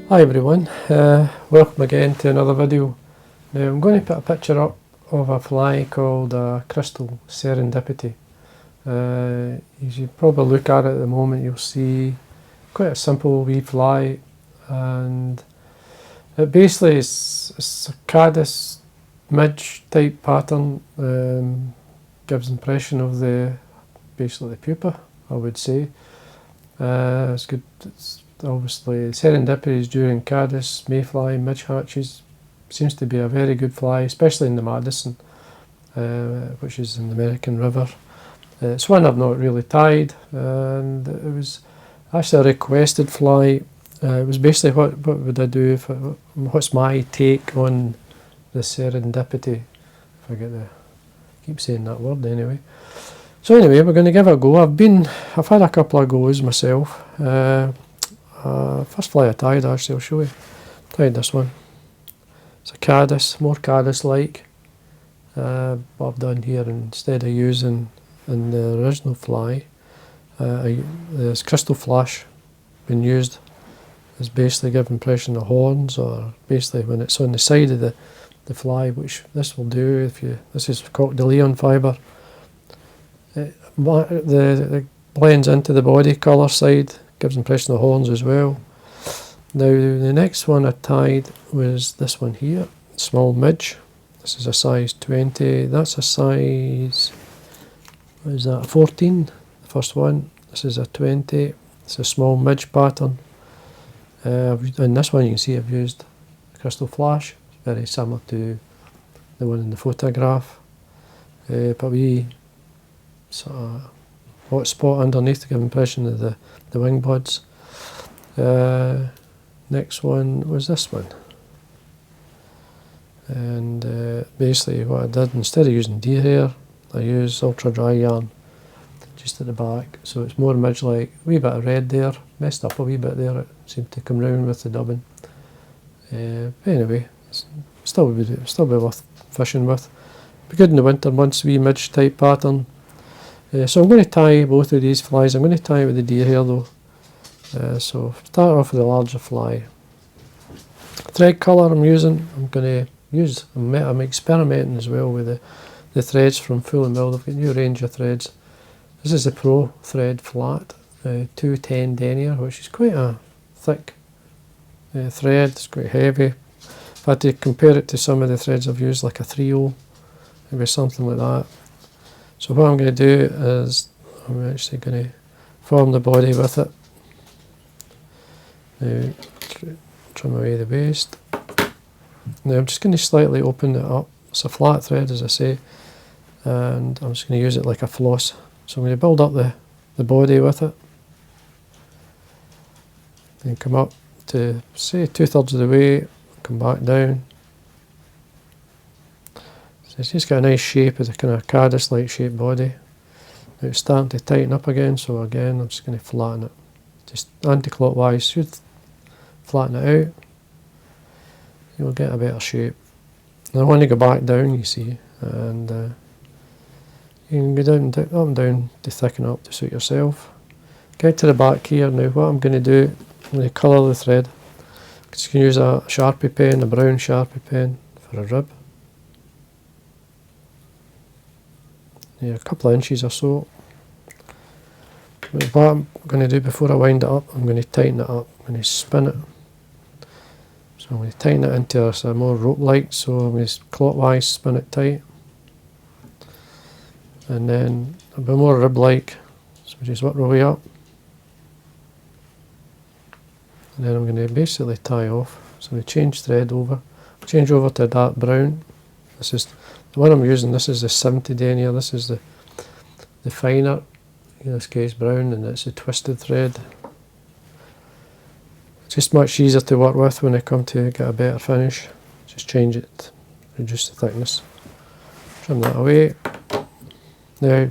Hi everyone, welcome again to another video. Now I'm going to put a picture up of a fly called Krystal Serendipity. As you probably look at it at the moment, you'll see quite a simple wee fly, and it basically it's a Caddis Midge type pattern. Gives impression of basically the pupa, I would say. It's good. It's obviously Serendipity is during Caddis, mayfly, midge hatches. Seems to be a very good fly, especially in the Madison, which is in the American River. It's one I've not really tied, and it was actually a requested fly. It was basically what would I do what's my take on the Serendipity, if I keep saying that word anyway. So anyway, we're going to give it a go. I've had a couple of goes myself. First fly I tied, actually, I'll show you. Tied this one. It's a Caddis, more Caddis-like. What I've done here, instead of using in the original fly, this Krystal flash been used is basically give impression of horns, or basically when it's on the side of the fly, which this will do. This is cotyledon fibre. It blends into the body colour side, gives impression of horns as well. Now the next one I tied was this one here, small midge. This is a size 20, that's a size, what is that, 14, the first one. This is a 20, it's a small midge pattern. In this one you can see I've used a Krystal flash, very similar to the one in the photograph. But we sort of hot spot underneath to give impression of the wing buds. Next one was this one, and basically what I did, instead of using deer hair, I used ultra dry yarn just at the back, so it's more midge like. A wee bit of red there, messed up a wee bit there, it seemed to come round with the dubbing. Anyway, still be worth fishing with. Be good in the winter months, wee midge type pattern. So I'm going to tie both of these flies. I'm going to tie it with the deer hair though. So start off with the larger fly. Thread colour I'm using, I'm experimenting as well with the threads from Full and Mill. I've got a new range of threads. This is the Pro thread flat, 210 Denier, which is quite a thick thread. It's quite heavy. If I had to compare it to some of the threads I've used, like a 3/0, maybe something like that. So what I'm going to do is I'm actually going to form the body with it. Now trim away the waste. Now I'm just going to slightly open it up. It's a flat thread, as I say, and I'm just going to use it like a floss. So I'm going to build up the body with it and come up to, say, 2/3 of the way, come back down. It's just got a nice shape of a kind of Caddis-like shaped body. Now it's starting to tighten up again, so again I'm just going to flatten it. Just anti-clockwise, should flatten it out. You'll get a better shape. Now I want to go back down, you see, and you can go down, up and down to thicken up to suit yourself. Get to the back here. Now what I'm going to do, I'm going to colour the thread. You can use a Shapie pen, a brown Shapie pen for a rib. Yeah, a couple of inches or so. But what I'm going to do before I wind it up, I'm going to tighten it up. I'm going to spin it. So I'm going to tighten it into a more rope-like, so I'm going to clockwise spin it tight. And then a bit more rib-like, so we just work our way up. And then I'm going to basically tie off. So I'm going to change thread over. Change over to dark brown. This is the one I'm using. This is the 70 Denier. This is the finer, in this case brown, and it's a twisted thread. It's just much easier to work with when I come to get a better finish. Just change it, reduce the thickness. Trim that away. Now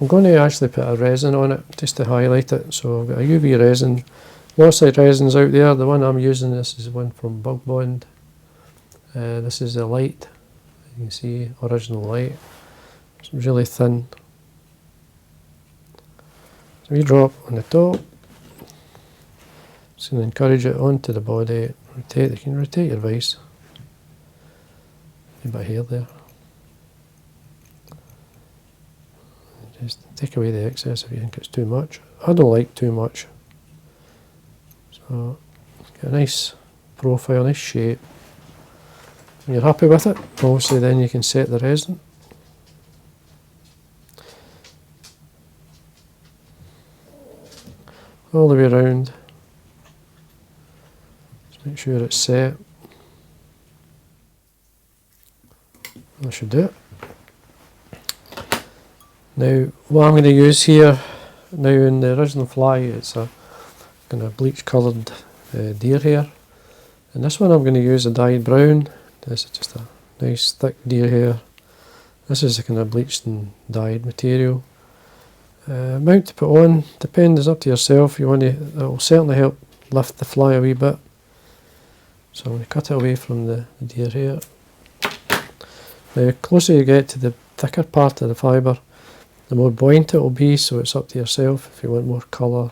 I'm going to actually put a resin on it just to highlight it. So I've got a UV resin. Lots of resins out there. The one I'm using, this is one from Bug Bond. This is the light. You can see original light. It's really thin. So we drop on the top. Just going to encourage it onto the body. Rotate. You can rotate your vise. A bit of hair there. Just take away the excess if you think it's too much. I don't like too much. So get a nice profile, nice shape. When you're happy with it, obviously then you can set the resin. All the way around. Just make sure it's set. That should do it. Now what I'm going to use here, now in the original fly, it's a kind of bleach coloured deer hair. And this one I'm going to use a dyed brown. This is just a nice thick deer hair. This is a kind of bleached and dyed material. Amount to put on depends, up to yourself. You want to, it will certainly help lift the fly a wee bit. So I'm going to cut it away from the deer hair. Now the closer you get to the thicker part of the fibre, the more buoyant it will be, so it's up to yourself. If you want more colour,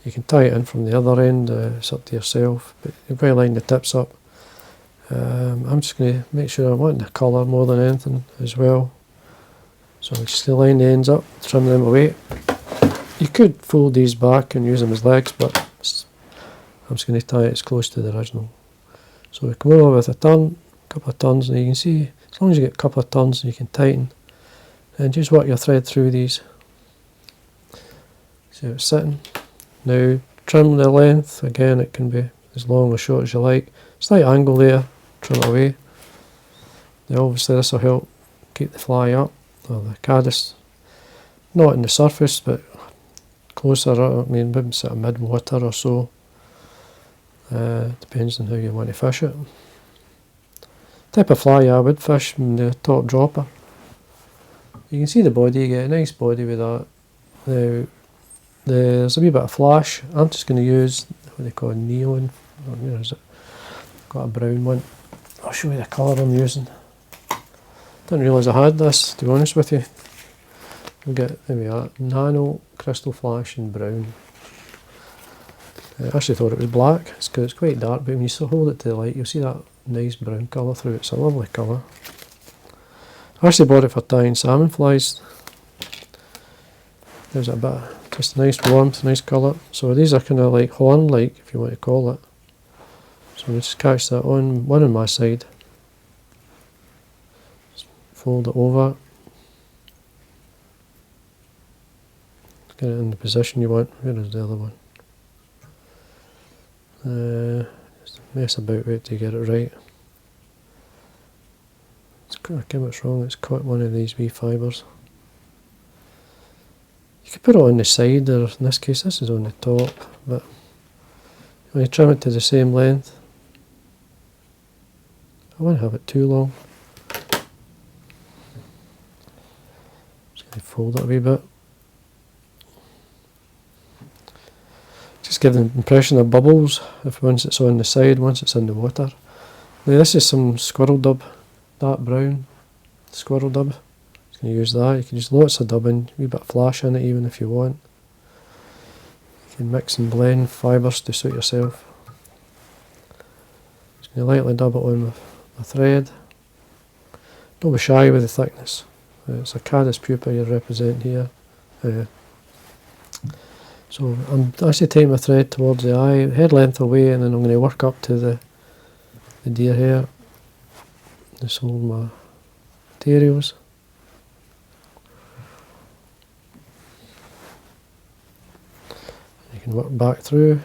you can tie it in from the other end, it's up to yourself, but you've got to line the tips up. I'm just going to make sure I want the colour more than anything as well. So I'm just going to line the ends up, trim them away. You could fold these back and use them as legs, but I'm just going to tie it as close to the original. So we come over with a turn, a couple of turns, and you can see, as long as you get a couple of turns, you can tighten. And just work your thread through these. See how it's sitting. Now trim the length, again it can be as long or short as you like. Slight angle there, trim it away. Now obviously this will help keep the fly up, or the caddis, not in the surface but closer, I mean maybe sort of mid-water or so. Depends on how you want to fish it. Type of fly I would fish from the top dropper. You can see the body, you get a nice body with that. Now there's a wee bit of flash. I'm just going to use what they call neon, or where is it? Got a brown one. I'll show you the colour I'm using. Didn't realise I had this, to be honest with you. We'll get, there we are, Nano, Krystal Flash and brown. I actually thought it was black, it's because it's quite dark, but when you still hold it to the light you'll see that nice brown colour through it. It's a lovely colour. I actually bought it for tying salmon flies. There's a bit of just nice warmth, nice colour. So these are kind of like horn-like, if you want to call it. So we just catch that on, one on my side. Just fold it over. Get it in the position you want. Where is the other one? Just mess about with it to get it right. I came what's wrong, it's caught one of these wee fibres. You could put it on the side, or in this case this is on the top, but when you trim it to the same length, I won't have it too long. Just going to fold it a wee bit. Just give the impression of bubbles if once it's on the side, once it's in the water. Now this is some squirrel dub. Dark brown squirrel dub. Just going to use that. You can use lots of dubbing, a wee bit of flash in it even if you want. You can mix and blend fibres to suit yourself. Just going to lightly dub it on with a thread. Don't be shy with the thickness. It's a Caddis pupa you're representing here. So I'm actually taking my thread towards the eye, head length away, and then I'm going to work up to the deer hair. Just hold my materials. You can work back through.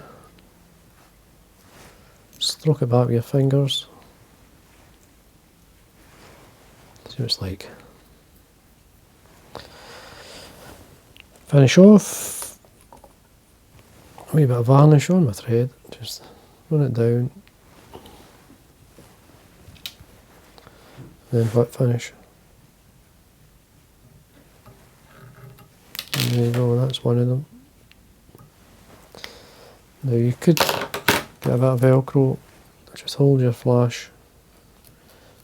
Stroke it back with your fingers. See what it's like. Finish off. A wee bit of varnish on my thread. Just run it down. Then wet finish. And there you go, that's one of them. Now you could get a bit of Velcro, just hold your flash,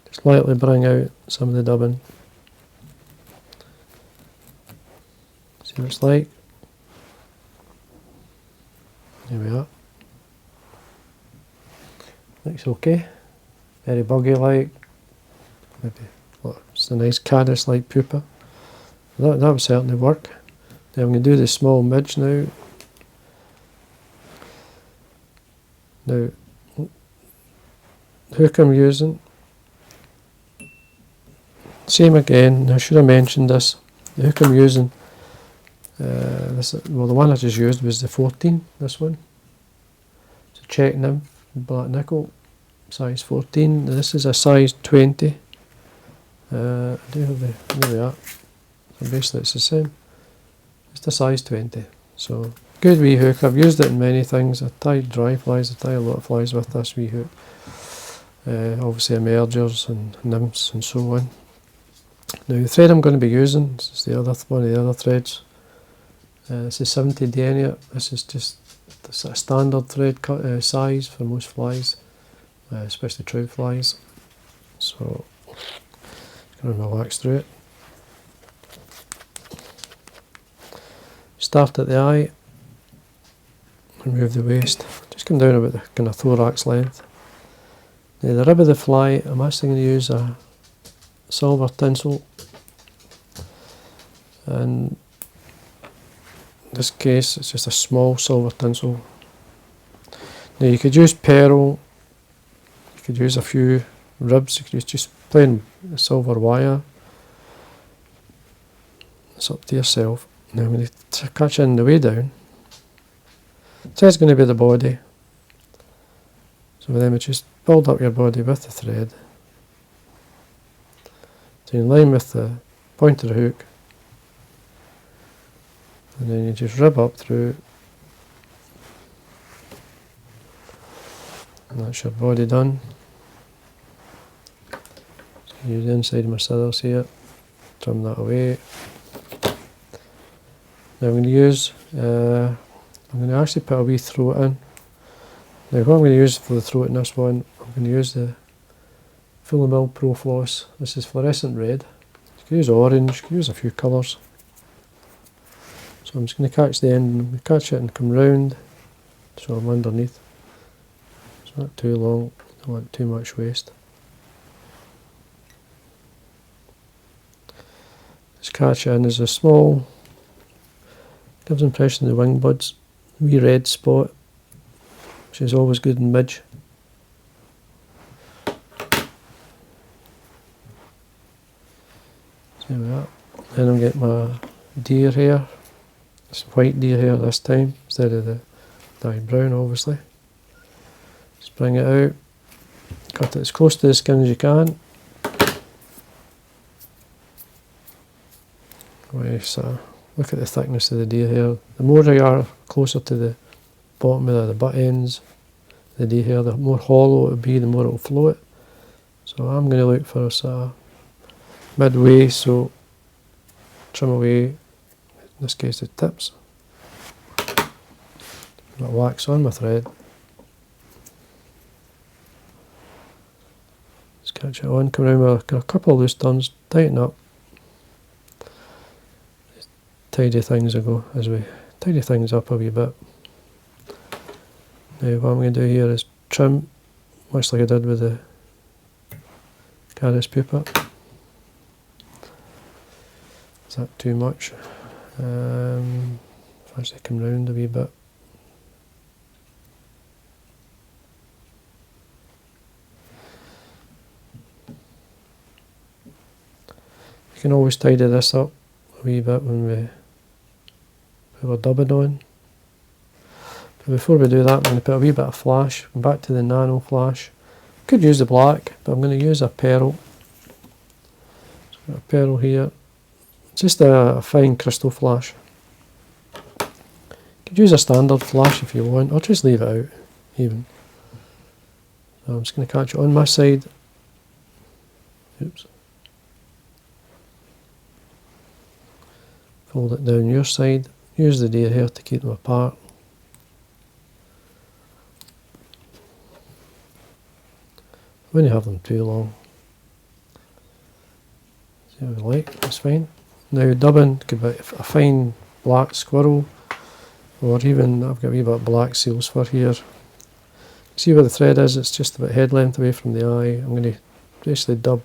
just lightly bring out some of the dubbing. See what it's like. There we are. looks okay. Very buggy like. Maybe look, it's a nice caddis like pupa. That would certainly work. Now I'm going to do the small midge now. Now, hook I'm using. Same again, I should have mentioned this. The hook I'm using, well the one I just used was the 14, this one. So check them, black nickel, size 14. This is a size 20. I do have there we are. So basically it's the same. It's a size 20. So good wee hook. I've used it in many things. I tied dry flies, I tie a lot of flies with this wee hook. Obviously emergers and nymphs and so on. Now the thread I'm going to be using, this is the other one of the other threads. This is 70 Denier. This is just the sort of standard thread cut, size for most flies, especially trout flies. So I'm going to relax through it. Start at the eye, remove the waist, just come down about the kind of thorax length. Now the rib of the fly, I'm actually going to use a silver tinsel, and in this case it's just a small silver tinsel. Now you could use pearl, you could use a few ribs, you could use just plain silver wire. It's up to yourself. Now I'm going to catch in the way down. So it's going to be the body. So then we just build up your body with the thread. So in line with the point of the hook. And then you just rib up through. And that's your body done. So use the inside of my scissors here. Trim that away. Now I'm going to use, I'm going to actually put a wee throat in. Now what I'm going to use for the throat in this one, I'm going to use the Full Mill Pro Floss. This is fluorescent red. You can use orange, you can use a few colours. So I'm just going to catch the end, catch it and come round so I'm underneath. It's not too long, don't want too much waste. Just catch it in as a small, gives the impression of the wing buds, wee red spot, which is always good in midge. So there we are. Then I'm getting my deer hair. It's white deer hair this time, instead of the dyed brown obviously. Just bring it out, cut it as close to the skin as you can. Look at the thickness of the deer hair. The more you are closer to the bottom of the butt ends, the deer hair, the more hollow it will be, the more it will float. So I'm going to look for a sort of midway, so trim away, in this case the tips. Got wax on my thread. Just catch it on, come around with a couple of loose turns, tighten up. Tidy things as we tidy things up a wee bit. Now what I'm going to do here is trim, much like I did with the Caddis pupa. Is that too much? Actually come round a wee bit. You can always tidy this up a wee bit when we put our dubbing on. But before we do that, I'm going to put a wee bit of flash. Back to the Nano flash. Could use the black, but I'm going to use a pearl. So I've got a pearl here. Just a fine crystal flash. You could use a standard flash if you want, or just leave it out even. So I'm just going to catch it on my side. Oops. Fold it down your side. Use the deer hair to keep them apart. When you have them too long. See what we like, that's fine. Now dubbing, could be a fine black squirrel, or even I've got a wee bit of black seal's fur here. See where the thread is, it's just about head length away from the eye. I'm going to basically dub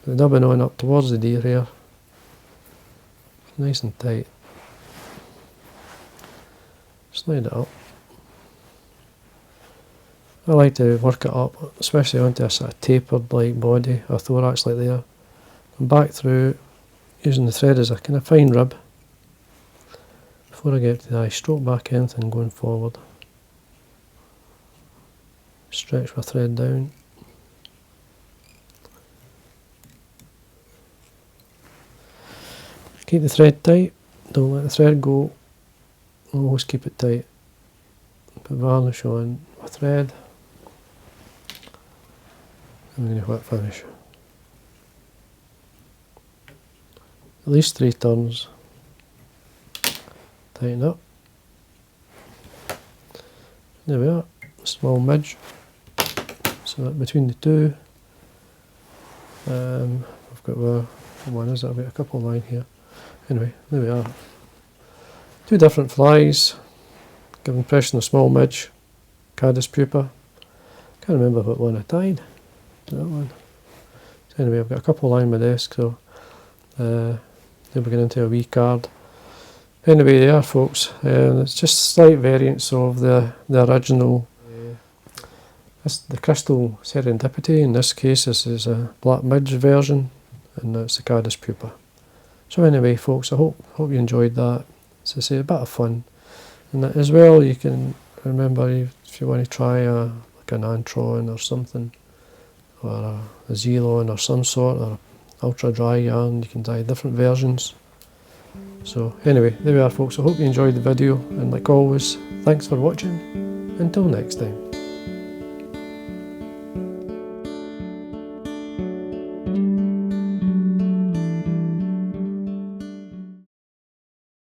the dubbing on up towards the deer here. Nice and tight. Slide it up. I like to work it up, especially onto a sort of tapered like body, or thorax like there. And back through, using the thread as a kind of fine rib. Before I get to the eye, stroke back anything going forward. Stretch my thread down. Keep the thread tight, don't let the thread go, always keep it tight. Put varnish on my thread. I'm going to wet finish. At least 3 turns. Tighten up. There we are, small midge. So between the two, I've got one is it? I've got a couple of mine here. Anyway, there we are. 2 different flies. Give impression of small midge, Caddis pupa. Can't remember what one I tied. That one. So anyway, I've got a couple lying on my desk, so they'll be going into a wee card. Anyway, there, folks. It's just slight variants of the original. This the Krystal Serendipity. In this case, this is a black midge version, and that's the Caddis pupa. So anyway, folks, I hope you enjoyed that. As I say, a bit of fun, and as well, you can remember if you want to try like an Antron or something, or a Zelon or some sort, or ultra dry yarn. You can dye different versions. So anyway, there we are, folks. I hope you enjoyed the video, and like always, thanks for watching. Until next time.